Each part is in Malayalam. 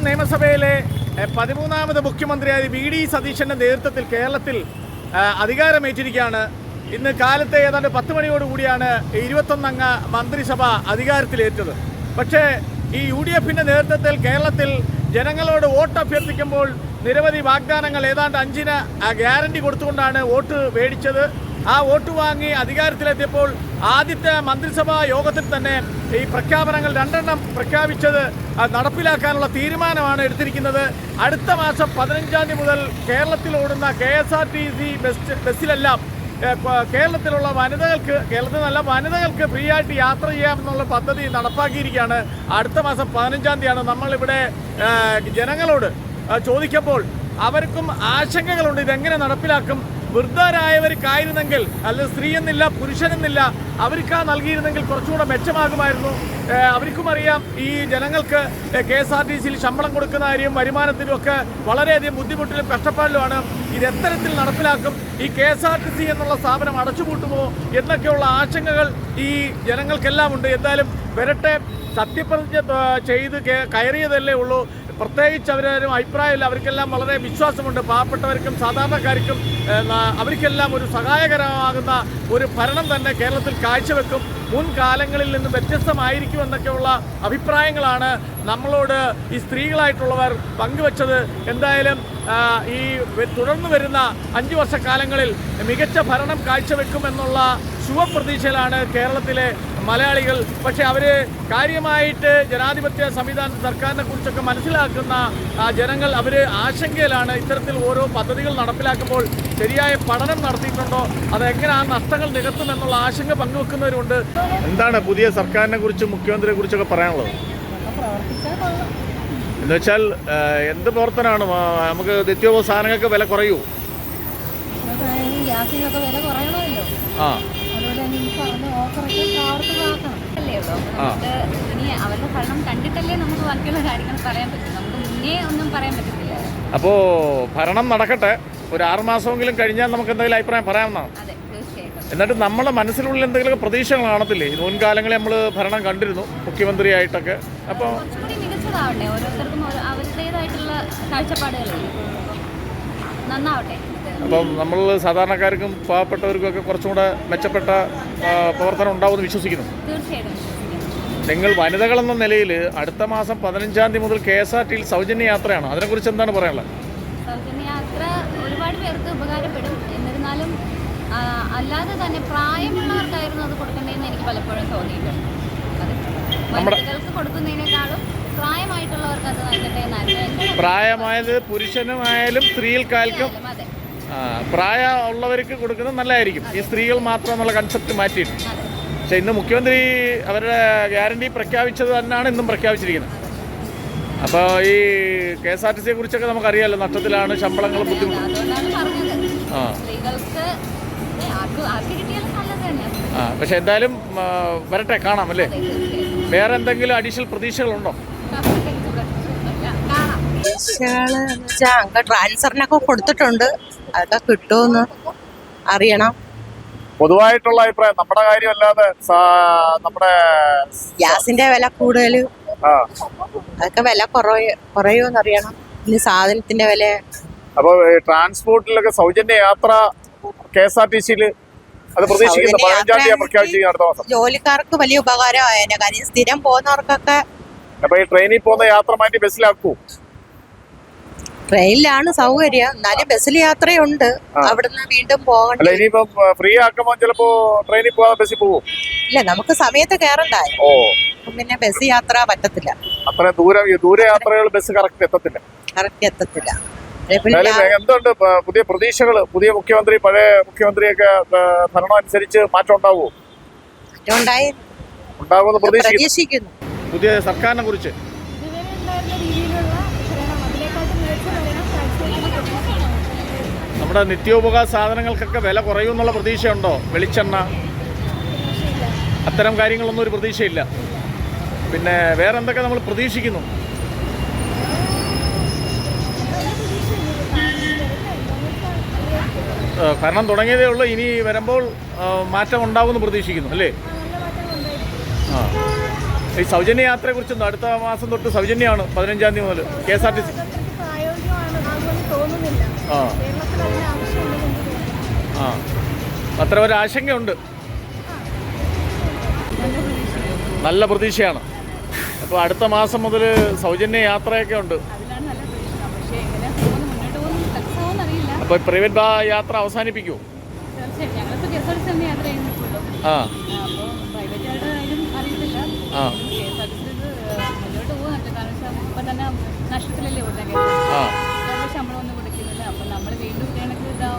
നിയമസഭയിലെ 13ാമത് മുഖ്യമന്ത്രിയായ വി.ഡി. സതീശൻ്റെ നേതൃത്വത്തിൽ കേരളത്തിൽ അധികാരമേറ്റിരിക്കുകയാണ്. ഇന്ന് കാലത്തെ ഏതാണ്ട് 10 മണിയോടുകൂടിയാണ് 21 അംഗ മന്ത്രിസഭ അധികാരത്തിലേറ്റത്. പക്ഷേ ഈ UDFിൻ്റെ നേതൃത്വത്തിൽ കേരളത്തിൽ ജനങ്ങളോട് വോട്ട് അഭ്യർത്ഥിക്കുമ്പോൾ നിരവധി വാഗ്ദാനങ്ങൾ ഏതാണ്ട് 5ന് ഗ്യാരണ്ടി കൊടുത്തുകൊണ്ടാണ് വോട്ട് മേടിച്ചത്. ആ വോട്ട് വാങ്ങി അധികാരത്തിലെത്തിയപ്പോൾ ആദ്യത്തെ മന്ത്രിസഭാ യോഗത്തിൽ തന്നെ ഈ പ്രഖ്യാപനങ്ങൾ 2 പ്രഖ്യാപിച്ചത് നടപ്പിലാക്കാനുള്ള തീരുമാനമാണ് എടുത്തിരിക്കുന്നത്. അടുത്ത മാസം 15-ാം തീയതി മുതൽ കേരളത്തിൽ ഓടുന്ന KSRTC ബസ്സിലെല്ലാം കേരളത്തിലുള്ള വനിതകൾക്ക് ഫ്രീ ആയിട്ട് യാത്ര ചെയ്യാമെന്നുള്ള പദ്ധതി നടപ്പാക്കിയിരിക്കുകയാണ്. അടുത്ത മാസം 15-ാം തീയതിയാണ്. നമ്മളിവിടെ ജനങ്ങളോട് ചോദിക്കുമ്പോൾ അവർക്കും ആശങ്കകളുണ്ട്, ഇതെങ്ങനെ നടപ്പിലാക്കും. വൃദ്ധരായവർക്കായിരുന്നെങ്കിൽ, അല്ലെങ്കിൽ സ്ത്രീ എന്നില്ല പുരുഷനെന്നില്ല, അവർക്കാ നൽകിയിരുന്നെങ്കിൽ കുറച്ചുകൂടെ മെച്ചമാകുമായിരുന്നു. അവർക്കും അറിയാം ഈ ജനങ്ങൾക്ക് KSRTCയിൽ ശമ്പളം കൊടുക്കുന്ന കാര്യം വരുമാനത്തിലും ഒക്കെ വളരെയധികം ബുദ്ധിമുട്ടിലും കഷ്ടപ്പാടിലുമാണ്. ഇതെത്തരത്തിൽ നടപ്പിലാക്കും, ഈ KSRTC എന്നുള്ള സ്ഥാപനം അടച്ചുപൂട്ടുമോ എന്നൊക്കെയുള്ള ആശങ്കകൾ ഈ ജനങ്ങൾക്കെല്ലാം ഉണ്ട്. എന്തായാലും വരട്ടെ, സത്യപ്രതിജ്ഞ ചെയ്ത് കയറിയതല്ലേ ഉള്ളൂ. പ്രത്യേകിച്ച് അവരും അഭിപ്രായമില്ല. അവർക്കെല്ലാം വളരെ വിശ്വാസമുണ്ട്. പാവപ്പെട്ടവർക്കും സാധാരണക്കാർക്കും അവർക്കെല്ലാം ഒരു സഹായകരമാകുന്ന ഒരു ഭരണം തന്നെ കേരളത്തിൽ കാഴ്ചവെക്കും. മുൻകാലങ്ങളിൽ നിന്നും വ്യത്യസ്തമായിരിക്കുമെന്നൊക്കെയുള്ള അഭിപ്രായങ്ങളാണ് നമ്മളോട് ഈ സ്ത്രീകളായിട്ടുള്ളവർ പങ്കുവച്ചത്. എന്തായാലും ഈ തുടർന്നു വരുന്ന 5 വർഷക്കാലങ്ങളിൽ മികച്ച ഭരണം കാഴ്ചവെക്കുമെന്നുള്ള ശുഭപ്രതീക്ഷയിലാണ് കേരളത്തിലെ മലയാളികൾ. പക്ഷേ അവർ കാര്യമായിട്ട് ജനാധിപത്യ സംവിധാന സർക്കാരിനെ കുറിച്ചൊക്കെ മനസ്സിലാക്കുന്ന ജനങ്ങൾ അവർ ആശങ്കയിലാണ്. ഇത്തരത്തിൽ ഓരോ പദ്ധതികൾ നടപ്പിലാക്കുമ്പോൾ ശരിയായ പഠനം നടത്തിയിട്ടുണ്ടോ, അതെങ്ങനെ ആ നഷ്ടങ്ങൾ നികത്തുമെന്നുള്ള ആശങ്ക പങ്കുവെക്കുന്നവരുണ്ട്. എന്താണ് പുതിയ സർക്കാരിനെ കുറിച്ചും മുഖ്യമന്ത്രിയെ കുറിച്ചൊക്കെ പറയാനുള്ളത്? എന്നുവെച്ചാൽ എന്ത് പ്രവർത്തനമാണ്? നമുക്ക് നിത്യോപ സാധനങ്ങൾക്ക് വില കുറയൂ, ഗ്യാസിനൊക്കെ വില കുറയണമല്ലോ. ഇനി അവരുടെ ഭരണം കണ്ടിട്ടല്ലേ നമുക്ക് ബാക്കിയുള്ള കാര്യങ്ങൾ പറയാൻ പറ്റും. നമുക്ക് മുന്നേ ഒന്നും പറയാൻ പറ്റത്തില്ല. അപ്പോൾ ഭരണം നടക്കട്ടെ, ഒരു 6 മാസമെങ്കിലും കഴിഞ്ഞാൽ നമുക്ക് എന്തെങ്കിലും അഭിപ്രായം പറയാവുന്നതാണ്. അതെ, തീർച്ചയായിട്ടും. എന്നിട്ട് നമ്മുടെ മനസ്സിലുള്ള എന്തെങ്കിലും പ്രതീക്ഷകൾ കാണത്തില്ലേ? മുൻകാലങ്ങളിൽ നമ്മൾ ഭരണം കണ്ടിരുന്നു മുഖ്യമന്ത്രിയായിട്ടൊക്കെ. അപ്പോൾ കുറച്ചുകൂടി മികച്ചതാവട്ടെ, ഓരോരുത്തർക്കും അവരുടേതായിട്ടുള്ള കാഴ്ചപ്പാടുകളില്ലേ, നന്നാവട്ടെ. അപ്പം നമ്മൾ സാധാരണക്കാർക്കും പാവപ്പെട്ടവർക്കും ഒക്കെ കുറച്ചും കൂടെ മെച്ചപ്പെട്ട പ്രവർത്തനം ഉണ്ടാവുമെന്ന് വിശ്വസിക്കുന്നു. തീർച്ചയായിട്ടും. നിങ്ങൾ വനിതകളെന്ന നിലയിൽ അടുത്ത മാസം 15-ാം തീയതി മുതൽ KSRTCയിൽ സൗജന്യ യാത്രയാണ്. അതിനെക്കുറിച്ച് എന്താണ് പറയാനുള്ളത്? സൗജന്യ യാത്ര ഒരുപാട് പേർക്ക് ഉപകാരപ്പെടും. എന്നിരുന്നാലും അല്ലാതെ തന്നെ പ്രായമുള്ളവർക്കായിരുന്നു അത് കൊടുക്കേണ്ടതെന്ന് എനിക്ക് പലപ്പോഴും തോന്നിയിട്ടുണ്ട്. അത് വനിതകൾക്ക് കൊടുക്കുന്നതിനേക്കാളും പ്രായമായിട്ടുള്ളവർക്ക് അത് നൽകട്ടെ. പ്രായമായത് പുരുഷനുമായാലും സ്ത്രീകൾക്കായാലും പ്രായമുള്ളവർക്ക് കൊടുക്കുന്നത് നല്ലതായിരിക്കും. ഈ സ്ത്രീകൾ മാത്രം എന്നുള്ള കൺസെപ്റ്റ് മാറ്റിയിട്ട്. പക്ഷേ ഇന്ന് മുഖ്യമന്ത്രി അവരുടെ ഗ്യാരണ്ടി പ്രഖ്യാപിച്ചത് തന്നെയാണ് ഇന്നും പ്രഖ്യാപിച്ചിരിക്കുന്നത്. അപ്പോൾ ഈ KSRTCയെ കുറിച്ചൊക്കെ നമുക്കറിയാമല്ലോ, നഷ്ടത്തിലാണ്, ശമ്പളങ്ങൾ ബുദ്ധിമുട്ട്. പക്ഷെ എന്തായാലും വരട്ടെ, കാണാം അല്ലേ? വേറെ എന്തെങ്കിലും അഡീഷണൽ പ്രതീക്ഷകളുണ്ടോ? ട്രാൻസ്ഫറിനൊക്കെ കൊടുത്തിട്ടുണ്ട്, അതൊക്കെ കിട്ടുമെന്ന് അറിയണം. പൊതുവായിട്ടുള്ള അഭിപ്രായം, നമ്മുടെ കാര്യമല്ലാതെ നമ്മുടെ ഗ്യാസിന്റെ വില കൂടുതൽ, അതൊക്കെ വില കുറയുമെന്ന് അറിയണം. ഇനി സാധനത്തിന്റെ വില. അപ്പോൾ ട്രാൻസ്പോർട്ടിലൊക്കെ സൗജന്യ യാത്ര KSRTCയിൽ അത് പ്രതീക്ഷിക്കുന്നു. 15-ാം തീയതി പ്രഖ്യാപിച്ചിരിക്കുന്ന അടുത്ത മാസം. ജോലിക്കാർക്ക് വലിയ ഉപകാരമായേനെ, കാര്യം സ്ഥിരം പോകുന്നവർക്കൊക്കെ. അപ്പൊ ഈ ട്രെയിനിൽ പോകുന്ന യാത്ര മാറ്റി ബസ്സിലാക്കൂ? ട്രെയിനിലാണ് സൗകര്യം, എന്നാലും ബസ്സിൽ യാത്രയുണ്ട്. അവിടുന്ന് വീണ്ടും പോകണ്ട. ഇനിയിപ്പോ ഫ്രീ ആക്കുമ്പോ ചിലപ്പോ ട്രെയിനിൽ പോകാതെ ബസ്സിൽ പോകും. ഇല്ല, നമുക്ക് സമയത്ത് കയറണ്ടായി. പിന്നെ ബസ് യാത്ര പറ്റത്തില്ല. അത്ര ദൂര യാത്രകൾ ബസ് കറക്റ്റ് എത്തത്തില്ല. എന്തുണ്ട് പുതിയ പ്രതീക്ഷകൾ? പുതിയ മുഖ്യമന്ത്രി പഴയ മുഖ്യമന്ത്രിയൊക്കെ ഭരണം അനുസരിച്ച് മാറ്റം ഉണ്ടാവുമോ? ഉണ്ടാകുമെന്ന് പ്രതീക്ഷിക്കുന്നു. പുതിയ സർക്കാരിനെ കുറിച്ച് നമ്മുടെ നിത്യോപയോഗ സാധനങ്ങൾക്കൊക്കെ വില കുറയുമെന്നുള്ള പ്രതീക്ഷയുണ്ടോ? വെളിച്ചെണ്ണ, അത്തരം കാര്യങ്ങളൊന്നും ഒരു പ്രതീക്ഷയില്ല. പിന്നെ വേറെ എന്തൊക്കെ നമ്മൾ പ്രതീക്ഷിക്കുന്നു? ഭരണം തുടങ്ങിയതേ ഉള്ളൂ, ഇനി വരുമ്പോൾ മാറ്റം ഉണ്ടാവുമെന്ന് പ്രതീക്ഷിക്കുന്നു അല്ലേ? ഈ സൗജന്യ യാത്രയെക്കുറിച്ചൊന്നും അടുത്ത മാസം തൊട്ട് സൗജന്യമാണ് 15-ാം തീയതി മുതൽ KSRTC. ആ ആ അത്ര ഒരു ആശങ്കയുണ്ട്, നല്ല പ്രതീക്ഷയാണ്. അപ്പോൾ അടുത്ത മാസം മുതൽ സൗജന്യ യാത്രയൊക്കെ ഉണ്ട്. അപ്പോൾ പ്രൈവറ്റ് യാത്ര അവസാനിപ്പിക്കുമോ? ആ ആ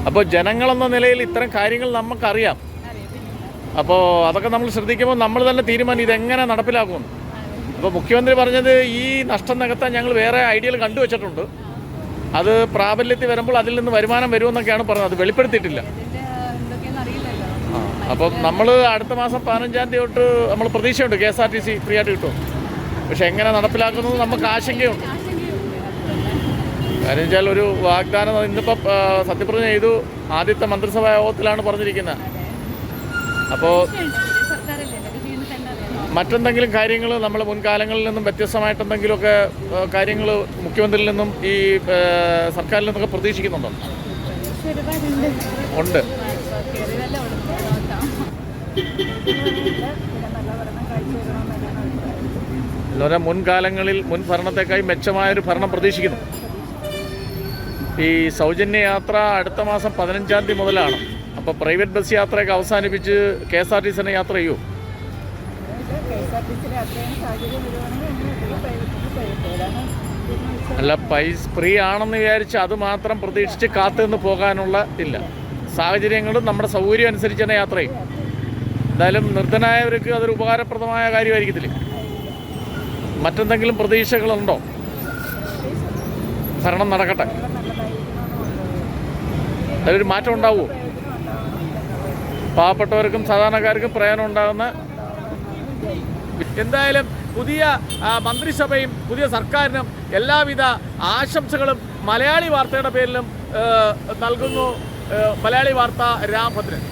അപ്പോൾ ജനങ്ങളെന്ന നിലയിൽ ഇത്തരം കാര്യങ്ങൾ നമുക്കറിയാം. അപ്പോൾ അതൊക്കെ നമ്മൾ ശ്രദ്ധിക്കുമ്പോൾ നമ്മൾ തന്നെ തീരുമാനം ഇതെങ്ങനെ നടപ്പിലാക്കുമെന്ന്. അപ്പോൾ മുഖ്യമന്ത്രി പറഞ്ഞത് ഈ നഷ്ടം നികത്താൻ ഞങ്ങൾ വേറെ ഐഡിയകൾ കണ്ടുവച്ചിട്ടുണ്ട്, അത് പ്രാബല്യത്തിൽ വരുമ്പോൾ അതിൽ നിന്ന് വരുമാനം വരുമെന്നൊക്കെയാണ് പറഞ്ഞത്. അത് വെളിപ്പെടുത്തിയിട്ടില്ല. അപ്പം നമ്മൾ അടുത്ത മാസം 15-ാം തീയതി തൊട്ട് നമ്മൾ പ്രതീക്ഷയുണ്ട് KSRTC ഫ്രീ ആയിട്ട് കിട്ടും. പക്ഷെ എങ്ങനെ നടപ്പിലാക്കുന്നത് നമുക്ക് ആശങ്കയുണ്ട്. കാര്യം വെച്ചാൽ ഒരു വാഗ്ദാനം ഇന്നിപ്പോൾ സത്യപ്രതിജ്ഞ ചെയ്തു, ആദ്യത്തെ മന്ത്രിസഭാ യോഗത്തിലാണ് പറഞ്ഞിരിക്കുന്നത്. അപ്പോൾ മറ്റെന്തെങ്കിലും കാര്യങ്ങൾ നമ്മൾ മുൻകാലങ്ങളിൽ നിന്നും വ്യത്യസ്തമായിട്ടെന്തെങ്കിലുമൊക്കെ കാര്യങ്ങൾ മുഖ്യമന്ത്രിയിൽ നിന്നും ഈ സർക്കാരിൽ നിന്നൊക്കെ പ്രതീക്ഷിക്കുന്നുണ്ടോ? ഉണ്ട്. അതുപോലെ മുൻകാലങ്ങളിൽ മുൻ ഭരണത്തെക്കായി മെച്ചമായൊരു ഭരണം പ്രതീക്ഷിക്കുന്നു. ഈ സൗജന്യ യാത്ര അടുത്ത മാസം 15-ാം തീയതി മുതലാണ്. അപ്പോൾ പ്രൈവറ്റ് ബസ് യാത്രയൊക്കെ അവസാനിപ്പിച്ച് KSRTC യാത്ര ചെയ്യൂ. അല്ല, ഫ്രീ ആണെന്ന് വിചാരിച്ച് അത് മാത്രം പ്രതീക്ഷിച്ച് കാത്തു നിന്ന് പോകാനുള്ള ഇല്ല. സാഹചര്യങ്ങളും നമ്മുടെ സൗകര്യം അനുസരിച്ച് തന്നെ യാത്ര ചെയ്യും. എന്തായാലും നിർധനായവർക്ക് അതൊരു ഉപകാരപ്രദമായ കാര്യമായിരിക്കത്തില്ലേ? മറ്റെന്തെങ്കിലും പ്രതീക്ഷകളുണ്ടോ? ഭരണം നടക്കട്ടെ, അതിലൊരു മാറ്റം ഉണ്ടാവുമോ? പാവപ്പെട്ടവർക്കും സാധാരണക്കാർക്കും പ്രയോജനം ഉണ്ടാകുന്ന. എന്തായാലും പുതിയ മന്ത്രിസഭയും പുതിയ സർക്കാരിനും എല്ലാവിധ ആശംസകളും മലയാളി വാർത്തയുടെ പേരിലും നൽകുന്നു. മലയാളി വാർത്ത, രാംഭദ്രൻ.